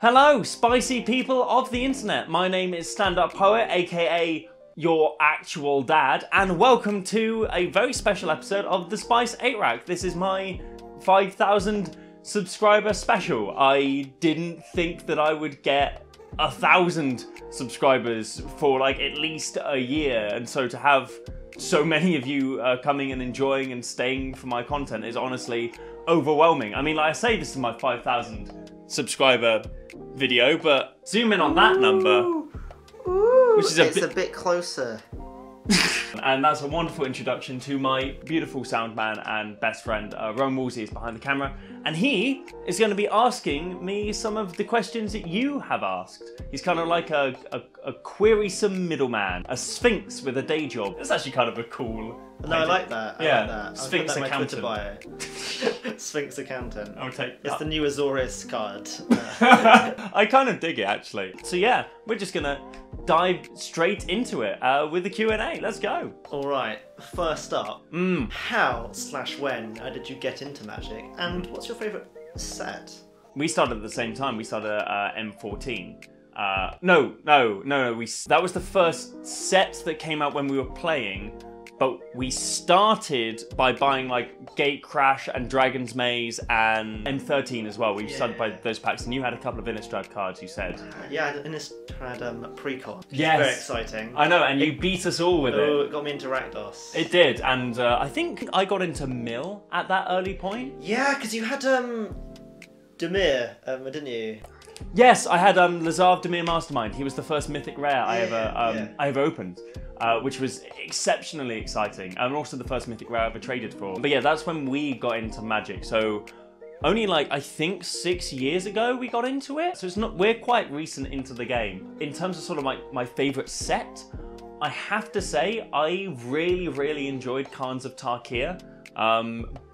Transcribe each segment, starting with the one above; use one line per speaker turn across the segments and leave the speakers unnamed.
Hello, spicy people of the internet. My name is Stand Up Poet, aka your actual dad, and welcome to a very special episode of the Spice 8 Rack. This is my 5,000 subscriber special. I didn't think that I would get 1,000 subscribers for like at least a year, and so to have so many of you coming and enjoying and staying for my content is honestly overwhelming. I mean, like I say, this is my 5,000 subscriber video, but zoom in on that number, which is a bit closer. And that's a wonderful introduction to my beautiful sound man and best friend, Rowan Woolsey is behind the camera, and he is going to be asking me some of the questions that you have asked. He's kind of like a querysome middleman, a sphinx with a day job. It's actually kind of a cool...
No, I like that.
Yeah,
like that.
Sphinx
I'll put that in
accountant.
my Twitter bio. Sphinx accountant.
I'll take
It's
that.
the new Azorius card.
I kind of dig it, actually. So yeah, we're just gonna dive straight into it with the Q&A. Let's go.
All right. First up, how/when did you get into Magic, and what's your favourite set?
We started at the same time. We started at M14. No. That was the first set that came out when we were playing. But we started by buying like Gate Crash and Dragon's Maze and M13 as well. We started by those packs, and you had a couple of Innistrad cards, you said.
Yeah, Innistrad Precon.
Yes.
Very exciting.
I know, and you beat us all with it.
It got me into Rakdos.
It did, and I think I got into Mill at that early point.
Yeah, because you had Demir, didn't you?
Yes, I had Lazav Demir Mastermind. He was the first mythic rare I ever opened. Which was exceptionally exciting, and also the first mythic rare I ever traded for. But yeah, that's when we got into Magic. So only like, I think 6 years ago we got into it. So we're quite recent into the game. In terms of sort of my favorite set, I have to say I really enjoyed Khans of Tarkir.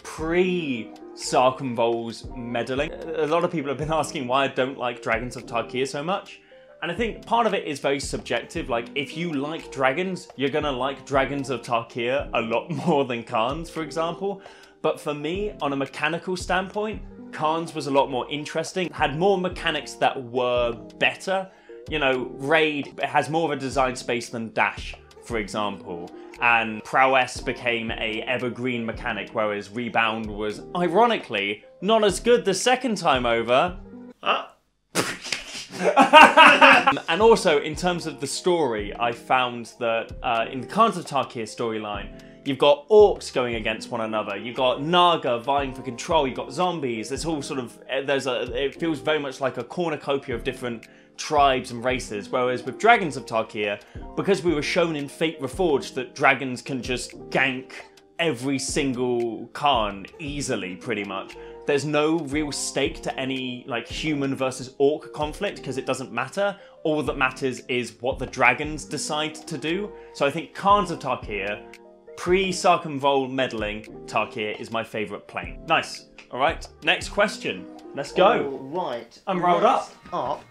Pre-Sarkhanvol's meddling. A lot of people have been asking why I don't like Dragons of Tarkir so much. And I think part of it is very subjective. Like, if you like dragons, you're gonna like Dragons of Tarkir a lot more than Khans, for example. But for me, on a mechanical standpoint, Khans was a lot more interesting, had more mechanics that were better. You know, Raid has more of a design space than Dash, for example. And Prowess became a evergreen mechanic, whereas Rebound was, ironically, not as good the second time over. And also, in terms of the story, I found that in the Khans of Tarkir storyline, you've got orcs going against one another, you've got Naga vying for control, you've got zombies. It's all sort of, it feels very much like a cornucopia of different tribes and races, whereas with Dragons of Tarkir, because we were shown in Fate Reforged that dragons can just gank every single Khan easily, pretty much. There's no real stake to any like human versus orc conflict because it doesn't matter. All that matters is what the dragons decide to do. So I think Khans of Tarkir, pre-Sarkhanvol meddling, Tarkir is my favourite plane. Nice. All right, next question. Let's go.
All right.
I'm rolled up.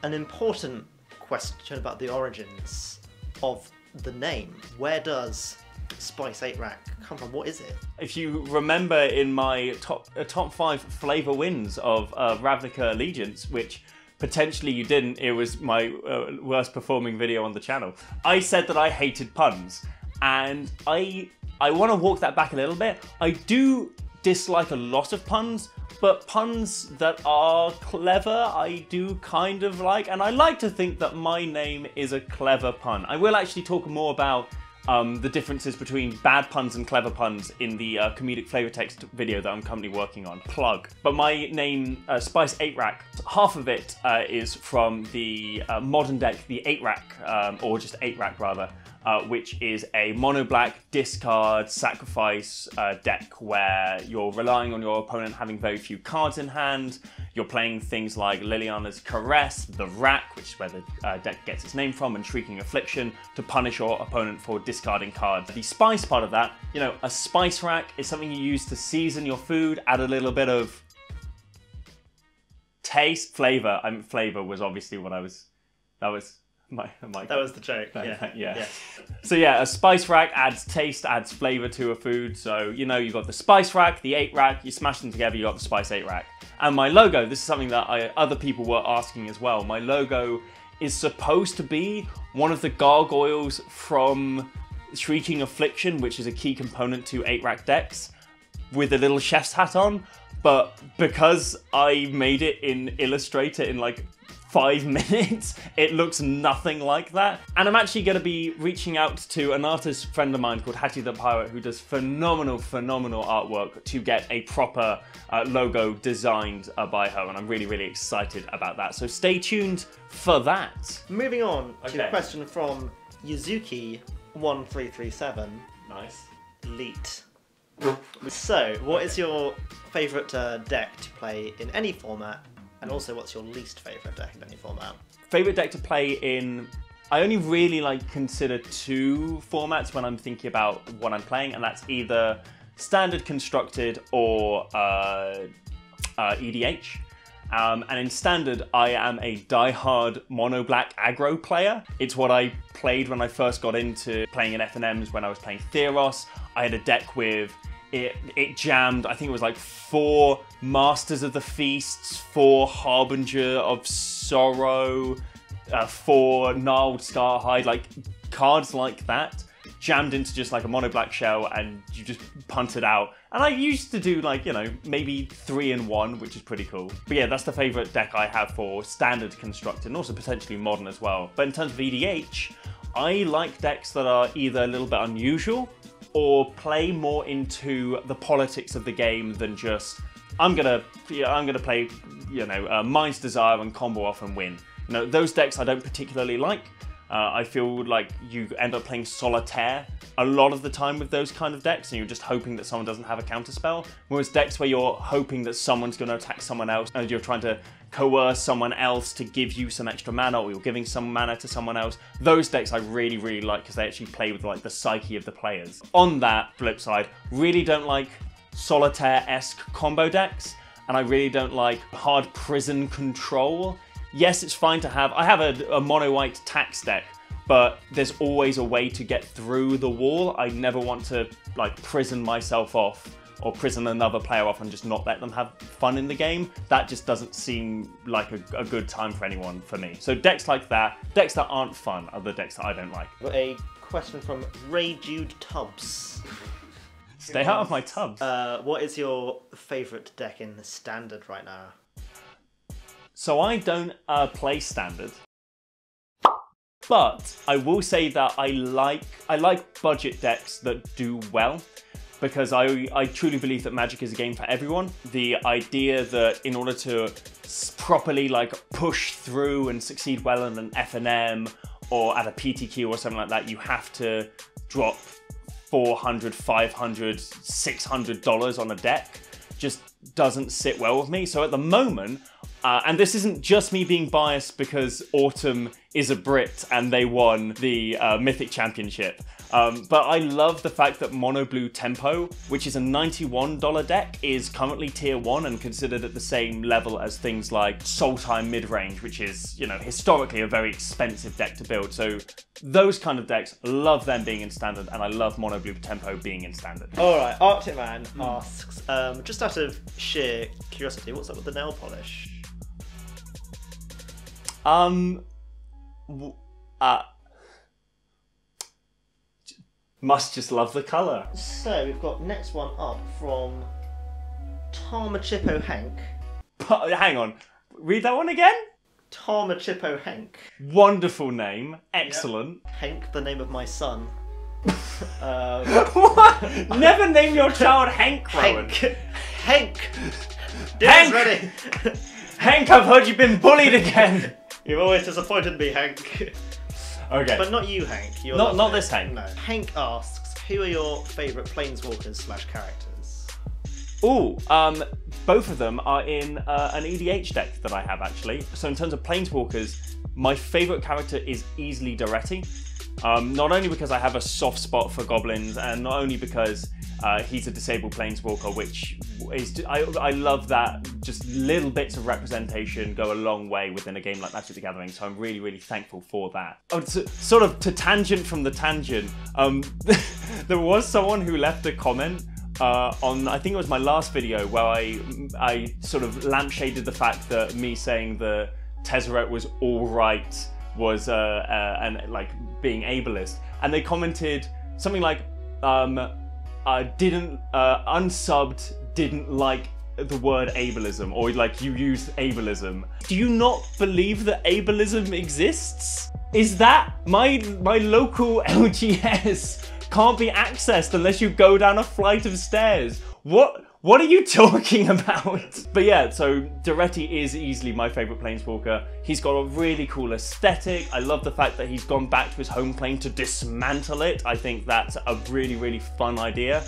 An important question about the origins of the name. Where does Spice 8 Rack come from? What is it?
If you remember in my top 5 Flavour wins of Ravnica Allegiance, which potentially you didn't, it was my worst performing video on the channel, I said that I hated puns, and I want to walk that back a little bit. I do dislike a lot of puns, but puns that are clever I do kind of like, and I like to think that my name is a clever pun. I will actually talk more about the differences between bad puns and clever puns in the comedic flavor text video that I'm currently working on. Plug. But my name, Spice 8 Rack, half of it is from the modern deck, the 8 Rack, or just 8 Rack rather, which is a mono-black discard sacrifice deck where you're relying on your opponent having very few cards in hand. You're playing things like Liliana's Caress, the Rack, which is where the deck gets its name from, and Shrieking Affliction to punish your opponent for discarding cards. The spice part of that, you know, a spice rack is something you use to season your food, add a little bit of taste, flavor. Flavor was obviously what I was, that was
That was the joke. Yeah.
So yeah, a spice rack adds taste, adds flavour to a food. So, you know, you've got the spice rack, the 8 rack, you smash them together, you got the spice 8 rack. And my logo, this is something that other people were asking as well. My logo is supposed to be one of the gargoyles from Shrieking Affliction, which is a key component to 8 rack decks, with a little chef's hat on. But because I made it in Illustrator in like 5 minutes, it looks nothing like that. And I'm actually going to be reaching out to an artist friend of mine called Huatli the Pirate, who does phenomenal artwork to get a proper logo designed by her, and I'm really excited about that. So stay tuned for that.
Moving on to a question from Yuzuki1337.
Nice.
Leet. So, what is your favourite deck to play in any format? And also, what's your least favourite deck in any format?
Favourite deck to play in... I only really consider 2 formats when I'm thinking about what I'm playing, and that's either Standard Constructed or EDH. And in Standard, I am a die-hard mono-black aggro player. It's what I played when I first got into playing in FNMs when I was playing Theros. I had a deck with... It jammed, I think it was like 4 Masters of the Feasts, 4 Harbinger of Sorrow, 4 Gnarled Scarhide, like cards like that, jammed into just like a mono black shell, and you just punt it out. And I used to do like, you know, maybe 3 in 1, which is pretty cool. But yeah, that's the favourite deck I have for Standard Constructed, and also potentially Modern as well. But in terms of EDH, I like decks that are either a little bit unusual, or play more into the politics of the game than just I'm gonna play, you know, Mind's Desire and combo off and win. You know, those decks I don't particularly like. I feel like you end up playing Solitaire a lot of the time with those kind of decks, and you're just hoping that someone doesn't have a counterspell. Whereas decks where you're hoping that someone's going to attack someone else, and you're trying to coerce someone else to give you some extra mana, or you're giving some mana to someone else, those decks I really like because they actually play with like the psyche of the players. On that flip side, really don't like Solitaire-esque combo decks, and I really don't like hard prison control. Yes, it's fine to have. I have a mono-white tax deck, but there's always a way to get through the wall. I never want to like prison myself off or prison another player off and just not let them have fun in the game. That just doesn't seem like a good time for anyone for me. So decks like that, decks that aren't fun, are the decks that I don't like.
Got a question from Ray Jude Tubbs.
Stay out of my tubs.
What is your favourite deck in the Standard right now?
So I don't play Standard, but I will say that I like budget decks that do well, because I truly believe that Magic is a game for everyone. The idea that in order to properly like push through and succeed well in an FNM or at a PTQ or something like that, you have to drop $400, $500, $600 on a deck, just doesn't sit well with me. So at the moment, and this isn't just me being biased because Autumn is a Brit and they won the Mythic Championship. But I love the fact that Mono Blue Tempo, which is a $91 deck, is currently tier 1 and considered at the same level as things like Sultai Midrange, which is, you know, historically a very expensive deck to build. So those kind of decks, love them being in Standard, and I love Mono Blue Tempo being in Standard.
Alright, Arctic Man asks, just out of sheer curiosity, what's up with the nail polish?
Must just love the colour.
So we've got next one up from Tarmachippo Hank.
Hang on, read that one again?
Tarmachippo Hank.
Wonderful name, excellent.
Yep. Hank, the name of my son.
What? Never name your child Hank, Rowan.
Hank! Dinner's ready!
Hank, I've heard you've been bullied again.
You've always disappointed me, Hank.
Okay.
But not you, Hank. You're
not this Hank.
No. Hank asks, who are your favourite Planeswalkers / characters?
Ooh, both of them are in an EDH deck that I have, actually. So in terms of Planeswalkers, my favourite character is easily Doretti. Not only because I have a soft spot for goblins, and not only because he's a disabled planeswalker, which is, I love that just little bits of representation go a long way within a game like Magic the Gathering, so I'm really, really thankful for that. Oh, sort of to tangent from the tangent, there was someone who left a comment on, I think it was my last video, where I sort of lampshaded the fact that me saying the Tezzeret was alright was and like being ableist, and they commented something like unsubbed didn't like the word ableism, or like you used ableism. Do you not believe that ableism exists? Is that my local LGS can't be accessed unless you go down a flight of stairs? What are you talking about? But yeah, so Daretti is easily my favourite planeswalker. He's got a really cool aesthetic. I love the fact that he's gone back to his home plane to dismantle it. I think that's a really, really fun idea.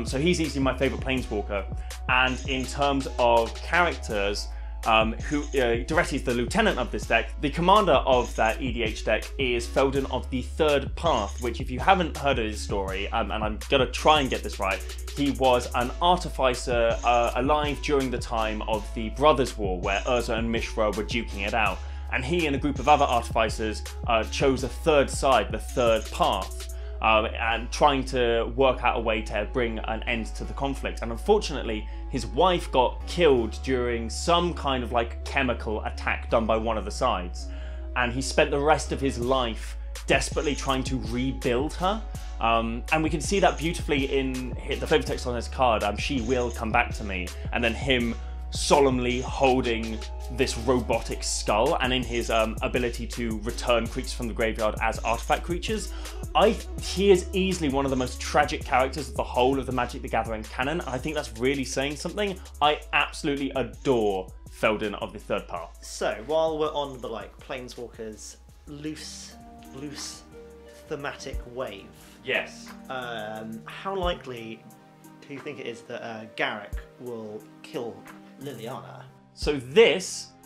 So he's easily my favourite planeswalker. And in terms of characters, Daretti is the lieutenant of this deck. The commander of that EDH deck is Faden of the Third Path, which, if you haven't heard of his story, and I'm gonna try and get this right, he was an artificer alive during the time of the Brothers' War, where Urza and Mishra were duking it out. And he and a group of other artificers chose a third side, the Third Path, and trying to work out a way to bring an end to the conflict. And unfortunately, his wife got killed during some kind of like chemical attack done by one of the sides. And he spent the rest of his life desperately trying to rebuild her. And we can see that beautifully in the flavor text on his card, She Will Come Back to Me, and then him solemnly holding this robotic skull, and in his ability to return creatures from the graveyard as artifact creatures. He is easily one of the most tragic characters of the whole of the Magic the Gathering canon, and I think that's really saying something. I absolutely adore Faden of the Third Path.
So, while we're on the Planeswalkers loose thematic wave,
yes.
How likely do you think it is that Garruk will kill Liliana?
So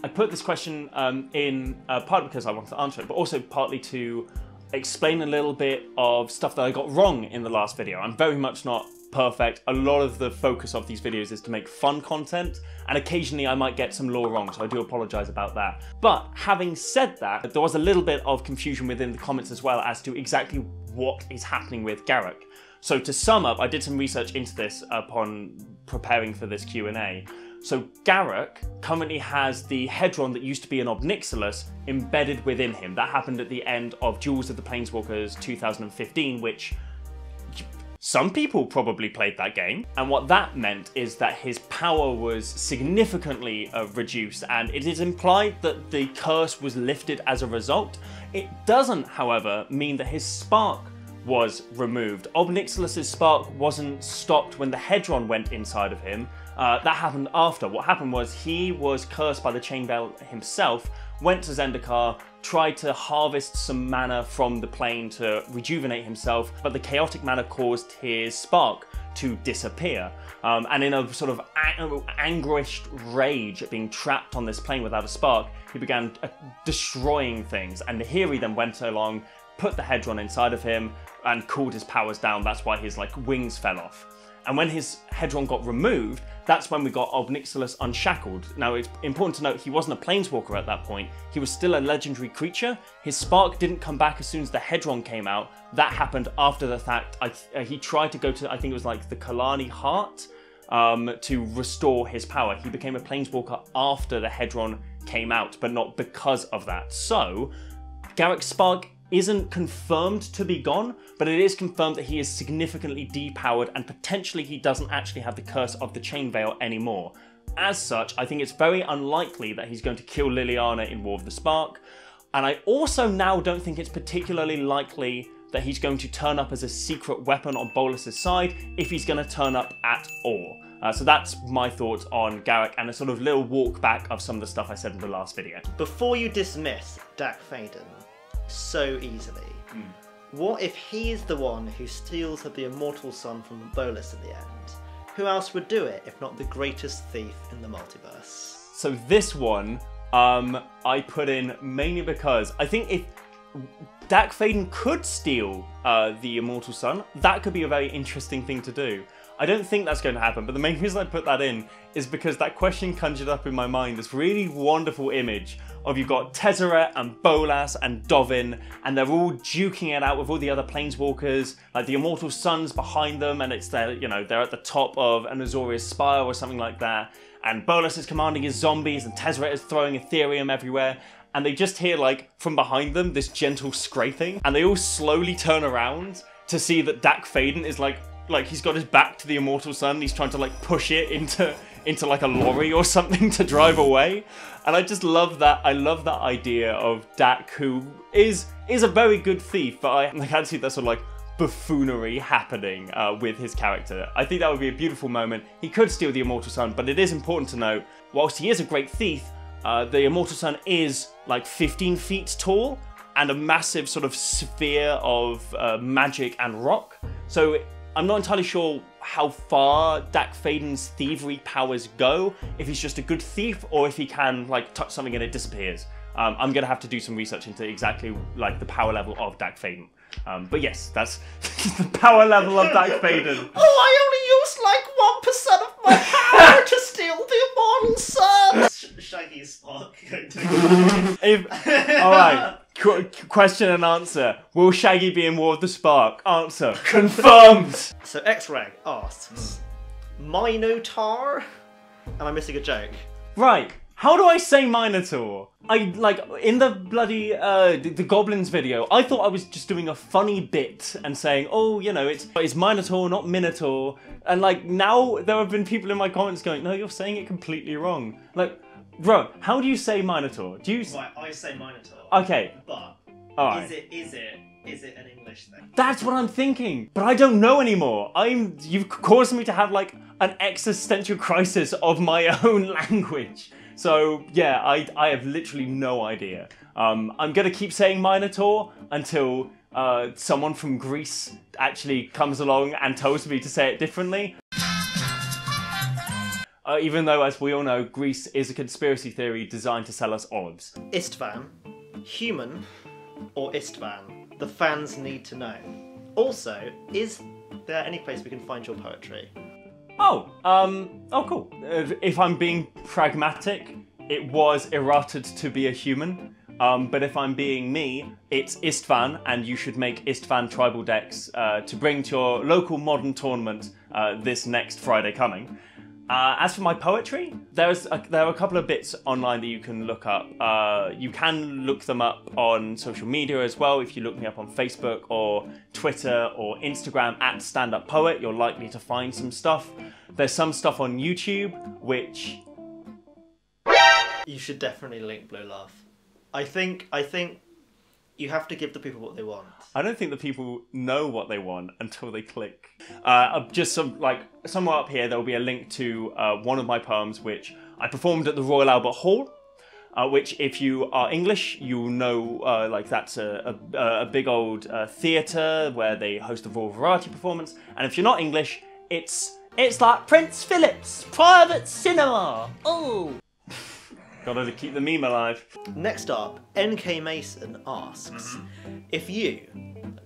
I put this question in part because I wanted to answer it, but also partly to explain a little bit of stuff that I got wrong in the last video. I'm very much not perfect. A lot of the focus of these videos is to make fun content, and occasionally I might get some lore wrong, so I do apologise about that. But having said that, there was a little bit of confusion within the comments as well as to exactly what is happening with Garruk. So to sum up, I did some research into this upon preparing for this Q&A. So Garruk currently has the Hedron that used to be an Obnixilis embedded within him. That happened at the end of Duels of the Planeswalkers 2015, which some people probably played that game. And what that meant is that his power was significantly reduced, and it is implied that the curse was lifted as a result. It doesn't, however, mean that his spark was removed. Obnixilis' spark wasn't stopped when the Hedron went inside of him. That happened after. What happened was he was cursed by the Chainveil himself, went to Zendikar, tried to harvest some mana from the plane to rejuvenate himself, but the chaotic mana caused his spark to disappear. And in a sort of anguished rage at being trapped on this plane without a spark, he began destroying things. And Nahiri then went along, put the Hedron inside of him, and cooled his powers down. That's why his wings fell off. And when his Hedron got removed, that's when we got Obnixilis Unshackled. Now, it's important to note he wasn't a Planeswalker at that point. He was still a legendary creature. His spark didn't come back as soon as the Hedron came out. That happened after the fact. He tried to go to, I think it was the Kalani Heart, to restore his power. He became a Planeswalker after the Hedron came out, but not because of that. So, Garruk's spark isn't confirmed to be gone, but it is confirmed that he is significantly depowered, and potentially he doesn't actually have the curse of the Chainveil anymore. As such, I think it's very unlikely that he's going to kill Liliana in War of the Spark, and I also now don't think it's particularly likely that he's going to turn up as a secret weapon on Bolas's side, if he's going to turn up at all. So that's my thoughts on Garruk, and a sort of little walk back of some of the stuff I said in the last video.
Before you dismiss Dack Faden so easily, what if he is the one who steals the Immortal Sun from the Bolas in the end? Who else would do it if not the greatest thief in the multiverse?
So this one, I put in mainly because I think if Dack Faden could steal the Immortal Sun, that could be a very interesting thing to do. I don't think that's going to happen, but the main reason I put that in is because that question conjured up in my mind this really wonderful image of you've got Tezzeret and Bolas and Dovin, and they're all duking it out with all the other Planeswalkers, like the Immortal Sun's behind them, and it's their, you know, they're at the top of an Azorius spire or something like that, and Bolas is commanding his zombies, and Tezzeret is throwing Ethereum everywhere, and they just hear, like, from behind them, this gentle scraping, and they all slowly turn around to see that Dack Faden is like he's got his back to the Immortal Sun, and he's trying to like push it into like a lorry or something to drive away. And I just love that. I love that idea of Dack, who is a very good thief, but I can't see that sort of like buffoonery happening with his character. I think that would be a beautiful moment. He could steal the Immortal Sun, but it is important to note, whilst he is a great thief, the Immortal Sun is like 15 feet tall and a massive sort of sphere of magic and rock. So I'm not entirely sure how far Dack Faden's thievery powers go, if he's just a good thief or if he can like touch something and it disappears. I'm gonna have to do some research into exactly like the power level of Dack Faden. But yes, that's the power level of Dack Faden.
Oh, I only used like 1% of my power to steal the Immortal Sun! Shaggy Spark.
Alright, question and answer. Will Shaggy be in War of the Spark? Answer. Confirmed!
So X-Rag asks, Minotaur? Am I missing a joke?
Right. How do I say Minotaur? Like, in the bloody, the Goblins video, I thought I was just doing a funny bit and saying, oh, you know, it's Minotaur, not Minotaur. And, like, now there have been people in my comments going, no, you're saying it completely wrong. Like, bro, how do you say Minotaur? Do you...
Right, I say Minotaur.
Okay.
But,
Alright.
Is it an English thing?
That's what I'm thinking, but I don't know anymore. You've caused me to have, like, an existential crisis of my own language. So, yeah, I have literally no idea. I'm going to keep saying Minotaur until someone from Greece actually comes along and tells me to say it differently. Even though, as we all know, Greece is a conspiracy theory designed to sell us olives.
Istvan, human or Istvan? The fans need to know. Also, is there any place we can find your poetry?
Oh, cool. If I'm being pragmatic, it was errated to be a human. But if I'm being me, it's Istvan, and you should make Istvan tribal decks to bring to your local modern tournament this next Friday coming. As for my poetry, there are a couple of bits online that you can look up. You can look them up on social media as well. If you look me up on Facebook or Twitter or Instagram at StandUpPoet, you're likely to find some stuff. There's some stuff on YouTube, which...
You should definitely link Blue Laugh. I think you have to give the people what they want.
I don't think the people know what they want until they click. Just somewhere up here, there will be a link to one of my poems, which I performed at the Royal Albert Hall. Which, if you are English, you'll know that's a big old theatre where they host a Royal Variety performance. And if you're not English, it's like Prince Philip's private cinema. Oh. Gotta keep the meme alive.
Next up, NK Mason asks, if you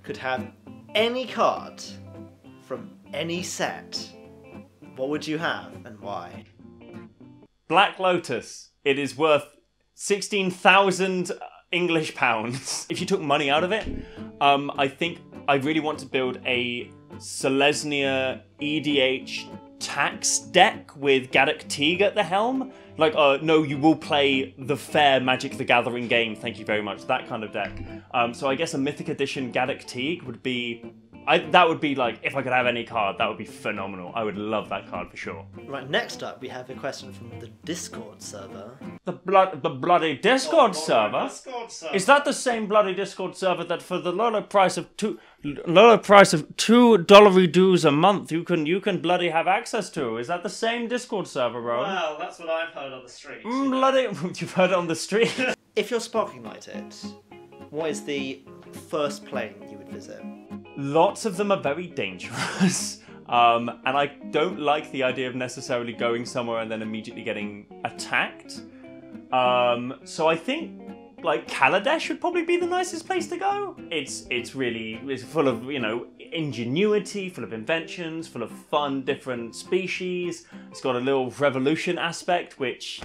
could have any card from any set, what would you have and why?
Black Lotus. It is worth 16,000 English pounds. If you took money out of it, I think I really want to build a Selesnya EDH tax deck with Garruk Teague at the helm. Like, no, you will play the fair Magic the Gathering game, thank you very much, that kind of deck. So I guess a Mythic Edition Garruk Teague would be... that would be like, if I could have any card, that would be phenomenal. I would love that card for sure.
Right, next up we have a question from the Discord server.
The bloody Discord server?
Discord server?
Is that the same bloody Discord server that for the lower price of $2 dues a month you can bloody have access to? Is that the same Discord server, bro?
Well, that's what I've heard on the street.
Bloody, you've heard it on the street.
If you're Sparkling Knighted, what is the first plane you would visit?
Lots of them are very dangerous. And I don't like the idea of necessarily going somewhere and then immediately getting attacked. So I think like Kaladesh would probably be the nicest place to go. It's full of, you know, ingenuity, full of inventions, full of fun, different species. It's got a little revolution aspect, which...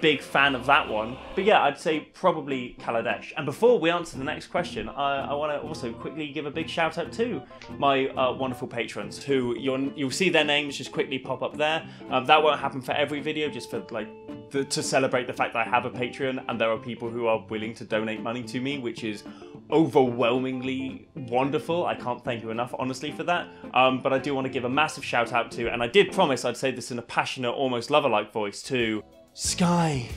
big fan of that one. But yeah, I'd say probably Kaladesh. And before we answer the next question, I want to also quickly give a big shout out to my wonderful patrons, who you'll see their names just quickly pop up there. That won't happen for every video, just for like to celebrate the fact that I have a Patreon and there are people who are willing to donate money to me, which is overwhelmingly wonderful. I can't thank you enough, honestly, for that. But I do want to give a massive shout out to, and I did promise I'd say this in a passionate, almost lover-like voice, to Sky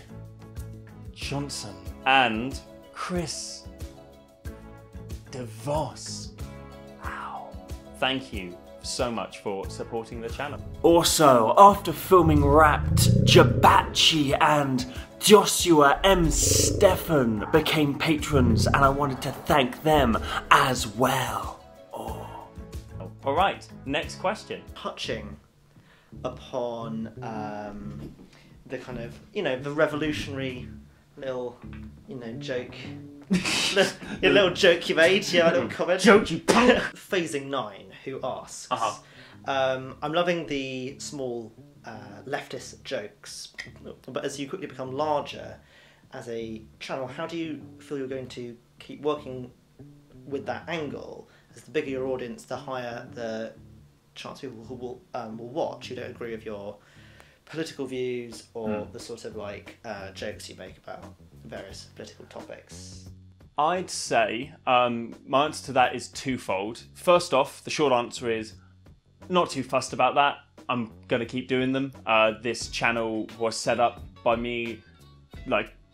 Johnson and Chris DeVos. Wow. Thank you so much for supporting the channel. Also, after filming Wrapped, Jabachi and Joshua M. Stefan became patrons, and I wanted to thank them as well. Oh. Alright, next question.
Touching upon the kind of, the revolutionary little, joke. Your little joke you made, a little comment.
Joji punk!
Phasing 9, who asks, I'm loving the small leftist jokes, but as you quickly become larger as a channel, how do you feel you're going to keep working with that angle? As the bigger your audience, the higher the chance people who will watch who don't agree with your political views or the sort of jokes you make about various political topics.
I'd say my answer to that is twofold. First off, the short answer is not too fussed about that. I'm going to keep doing them. This channel was set up by me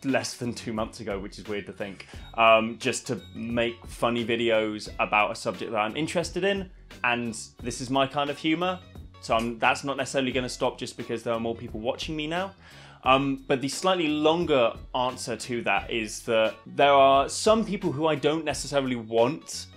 less than 2 months ago, which is weird to think, just to make funny videos about a subject that I'm interested in, and this is my kind of humour. So that's not necessarily going to stop just because there are more people watching me now. But the slightly longer answer to that is that there are some people who I don't necessarily want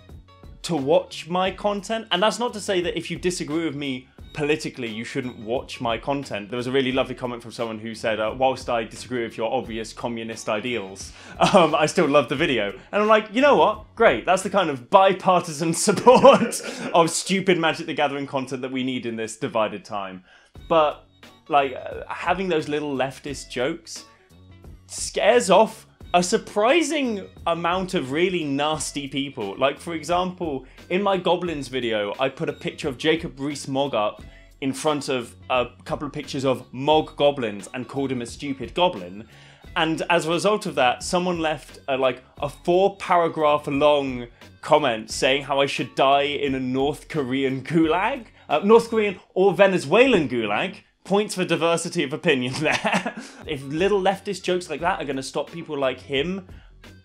to watch my content. And that's not to say that if you disagree with me politically, you shouldn't watch my content. There was a really lovely comment from someone who said, whilst I disagree with your obvious communist ideals, I still love the video. And I'm like, you know what? Great. That's the kind of bipartisan support of stupid Magic the Gathering content that we need in this divided time. But having those little leftist jokes scares off a surprising amount of really nasty people. Like, for example, in my Goblins video, I put a picture of Jacob Rees-Mogg up in front of a couple of pictures of Mogg goblins and called him a stupid goblin. And as a result of that, someone left a 4-paragraph long comment saying how I should die in a North Korean gulag. North Korean or Venezuelan gulag. Points for diversity of opinion there. If little leftist jokes like that are going to stop people like him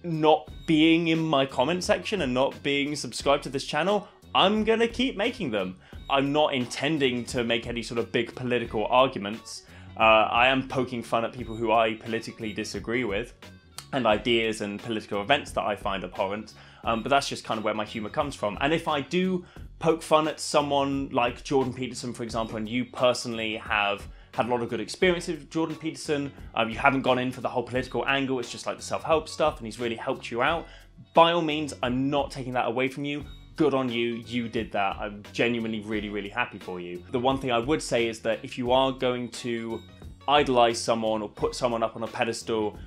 not being in my comment section and not being subscribed to this channel, I'm going to keep making them. I'm not intending to make any sort of big political arguments. I am poking fun at people who I politically disagree with and ideas and political events that I find abhorrent. But that's just kind of where my humour comes from. And if I do poke fun at someone like Jordan Peterson, for example, and you personally have had a lot of good experiences with Jordan Peterson, you haven't gone in for the whole political angle, it's just like the self-help stuff, and he's really helped you out, by all means, I'm not taking that away from you. Good on you, you did that. I'm genuinely really, really happy for you. The one thing I would say is that if you are going to idolise someone or put someone up on a pedestal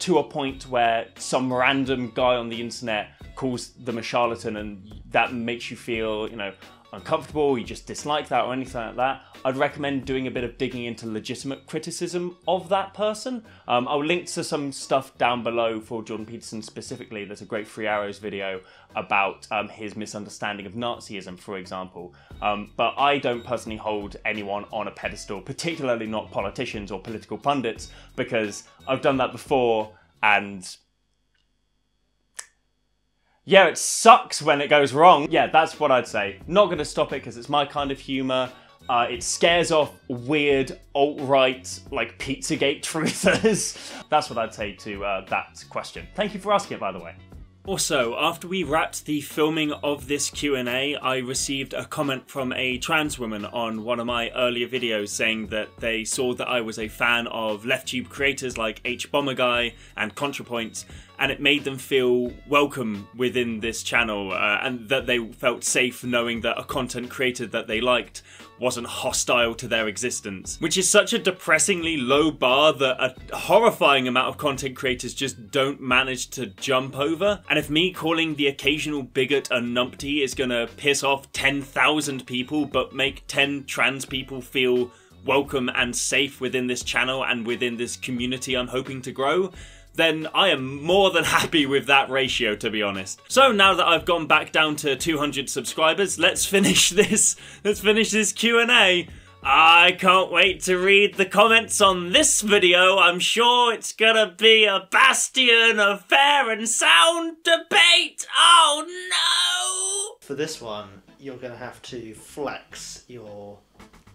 to a point where some random guy on the internet calls them a charlatan and that makes you feel, uncomfortable, you just dislike that or anything like that, I'd recommend doing a bit of digging into legitimate criticism of that person. I'll link to some stuff down below for Jordan Peterson specifically. There's a great Free Arrows video about his misunderstanding of Nazism, for example. But I don't personally hold anyone on a pedestal, particularly not politicians or political pundits, because I've done that before and yeah, it sucks when it goes wrong. Yeah, that's what I'd say. Not going to stop it because it's my kind of humour. It scares off weird alt-right, Pizzagate truthers. That's what I'd say to that question. Thank you for asking it, by the way. Also, after we wrapped the filming of this Q&A, I received a comment from a trans woman on one of my earlier videos saying that they saw that I was a fan of LeftTube creators like H Bomber Guy and Contrapoint, and it made them feel welcome within this channel, and that they felt safe knowing that a content creator that they liked wasn't hostile to their existence. Which is such a depressingly low bar that a horrifying amount of content creators just don't manage to jump over. And if me calling the occasional bigot a numpty is gonna piss off 10,000 people but make 10 trans people feel welcome and safe within this channel and within this community I'm hoping to grow, then I am more than happy with that ratio, to be honest. So now that I've gone back down to 200 subscribers, let's finish this Q&A. I can't wait to read the comments on this video. I'm sure it's gonna be a bastion of fair and sound debate. Oh no!
For this one, you're gonna have to flex your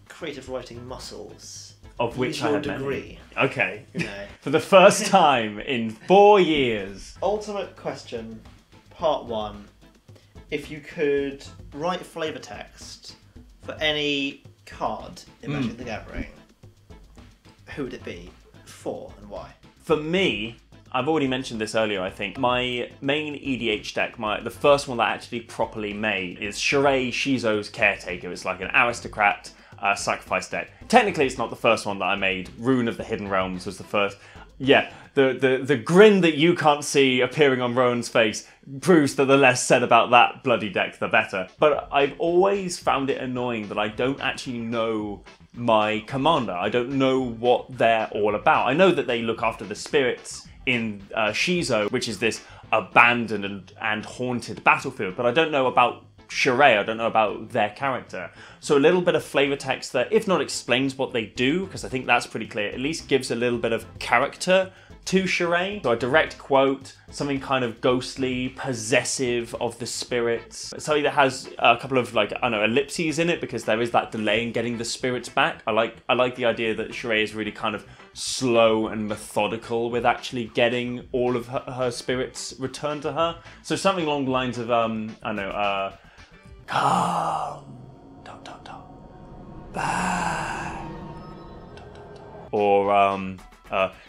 creative writing muscles.
Of which I
your
have
degree.
Many. Okay.
You know.
For the first time in 4 years.
Ultimate question, part 1. If you could write flavour text for any card in Magic the Gathering, who would it be? For and why?
For me, I've already mentioned this earlier, I think. My main EDH deck, the first one that I actually properly made, is Shirei Shizo's Caretaker. It's like an aristocrat sacrifice deck. Technically, it's not the first one that I made. Rune of the Hidden Realms was the first. Yeah, the grin that you can't see appearing on Rowan's face proves that the less said about that bloody deck, the better. But I've always found it annoying that I don't actually know my commander. I don't know what they're all about. I know that they look after the spirits in Shizo, which is this abandoned and haunted battlefield, but I don't know about Shirei, I don't know about their character. So a little bit of flavor text that, if not explains what they do, because I think that's pretty clear, at least gives a little bit of character to Shirei. So a direct quote, something kind of ghostly, possessive of the spirits. Something that has a couple of, like, I don't know, ellipses in it, because there is that delay in getting the spirits back. I like the idea that Shirei is really kind of slow and methodical with actually getting all of her spirits returned to her. So something along the lines of, I don't know, come, back, or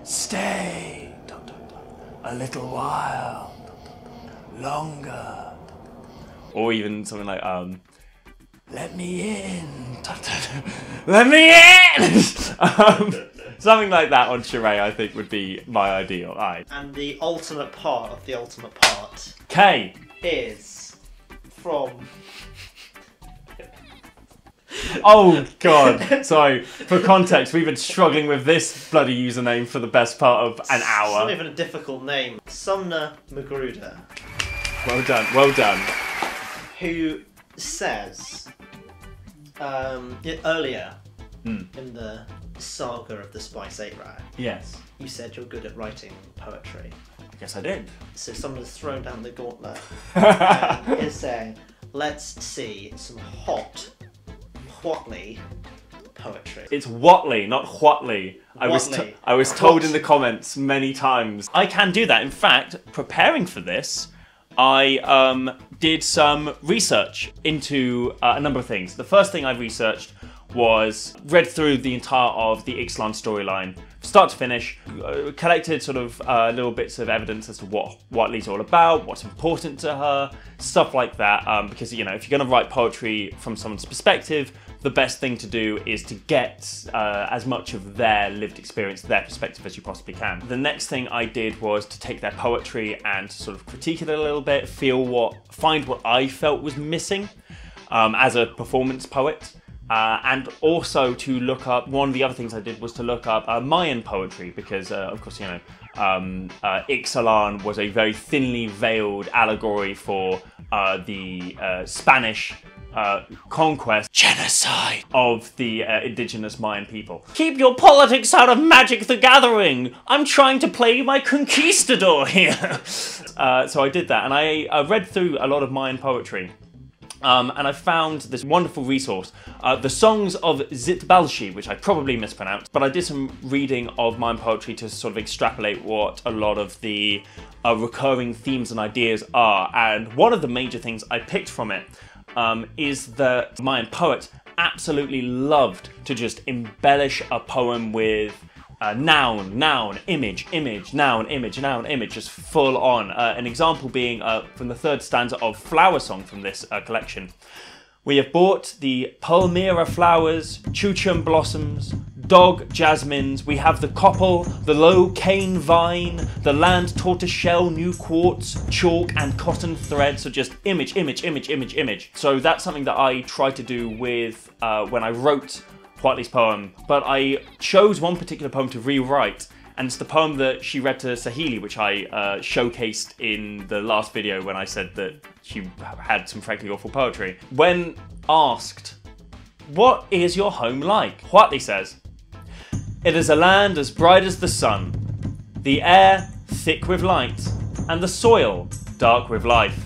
stay, a little while, longer, or even something like let me in, let me in. Something like that on Shirei, I think, would be my ideal. Right.
And the ultimate part of the ultimate part
K
is from.
Oh god, sorry. For context, we've been struggling with this bloody username for the best part of an hour.
It's not even a difficult name. Sumner Magruder.
Well done, well done.
Who says earlier in the saga of the Spice 8 Rat,
Yes.
you said you're good at writing poetry.
I guess I did.
So someone's thrown down the gauntlet and is saying, let's see some hot Huatli poetry.
It's Huatli, not Huatli. I was told in the comments many times. I can do that. In fact, preparing for this, I did some research into a number of things. The first thing I researched was read through the entire of the Ixalan storyline, start to finish, collected sort of little bits of evidence as to what Huatli's all about, what's important to her, stuff like that. Because, you know, if you're going to write poetry from someone's perspective, the best thing to do is to get as much of their lived experience, their perspective as you possibly can. The next thing I did was to take their poetry and sort of critique it a little bit, find what I felt was missing as a performance poet. And also to look up, one of the other things I did was to look up Mayan poetry, because of course, you know, Ixalan was a very thinly veiled allegory for the Spanish conquest, genocide of the indigenous Mayan people. Keep your politics out of Magic the Gathering! I'm trying to play my conquistador here! So I did that, and I read through a lot of Mayan poetry. And I found this wonderful resource, the Songs of Zitbalshi, which I probably mispronounced, but I did some reading of Mayan poetry to sort of extrapolate what a lot of the recurring themes and ideas are. And one of the major things I picked from it is that Mayan poets absolutely loved to just embellish a poem with noun, noun, image, image, noun, image, just full on. An example being from the third stanza of Flower Song from this collection. We have bought the Palmyra flowers, Chuchum blossoms, dog jasmines, we have the coppel, the low cane vine, the land tortoiseshell, new quartz, chalk and cotton thread. So just image, image, image, image, image. So that's something that I tried to do with when I wrote Huatli's poem, but I chose one particular poem to rewrite, and it's the poem that she read to Sahili, which I showcased in the last video when I said that she had some frankly awful poetry. When asked, what is your home like? Huatli says, it is a land as bright as the sun, the air thick with light, and the soil dark with life.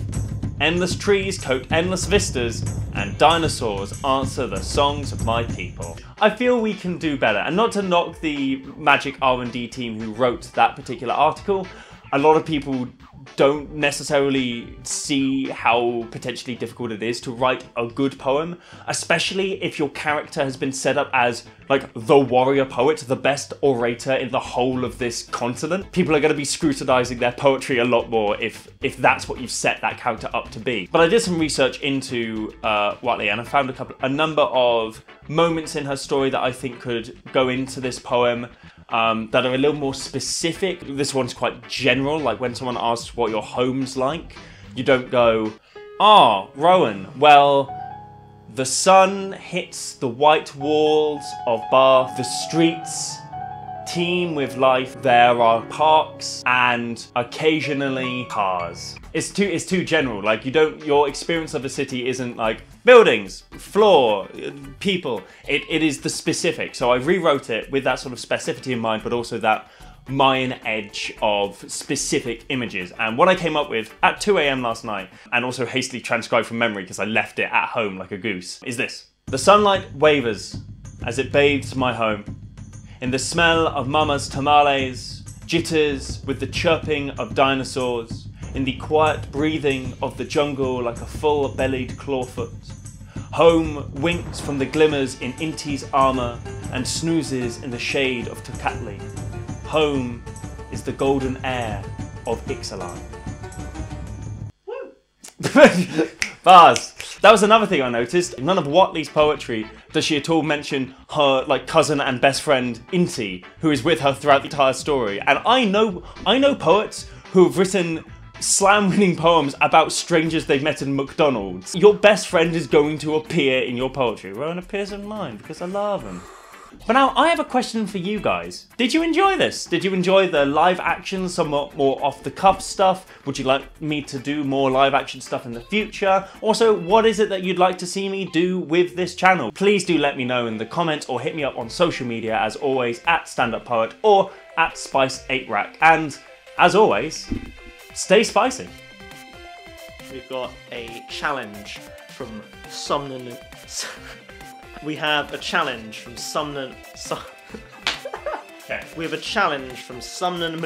Endless trees coat endless vistas, and dinosaurs answer the songs of my people. I feel we can do better, and not to knock the Magic R&D team who wrote that particular article. A lot of people don't necessarily see how potentially difficult it is to write a good poem, especially if your character has been set up as like the warrior poet, the best orator in the whole of this continent. People are going to be scrutinizing their poetry a lot more if that's what you've set that character up to be. But I did some research into Huatli, and I found a number of moments in her story that I think could go into this poem. That are a little more specific. This one's quite general, like when someone asks what your home's like, you don't go, Rowan, well, the sun hits the white walls of Bath, the streets teem with life, there are parks and occasionally cars. It's too general, like your experience of a city isn't like buildings, floor, people. It is the specific. So I rewrote it with that sort of specificity in mind, but also that Mayan edge of specific images. And what I came up with at 2 AM last night, and also hastily transcribed from memory because I left it at home like a goose, is this. The sunlight wavers as it bathes my home. In the smell of mama's tamales, jitters with the chirping of dinosaurs, in the quiet breathing of the jungle like a full-bellied clawfoot. Home winks from the glimmers in Inti's armour and snoozes in the shade of Tocatli. Home is the golden air of Ixalan. Bars. That was another thing I noticed. None of Huatli's poetry does she at all mention her like cousin and best friend Inti, who is with her throughout the entire story. And I know poets who have written slam-winning poems about strangers they've met in McDonald's. Your best friend is going to appear in your poetry. Rowan appears in mine because I love him. But now, I have a question for you guys. Did you enjoy this? Did you enjoy the live action, somewhat more off-the-cuff stuff? Would you like me to do more live action stuff in the future? Also, what is it that you'd like to see me do with this channel? Please do let me know in the comments or hit me up on social media, as always, at StandUpPoet or at Spice8Rack. And, as always, stay spicy.
We've got a challenge from Somnon. We have a challenge from Somnon.
Okay.
We have a challenge from Somnon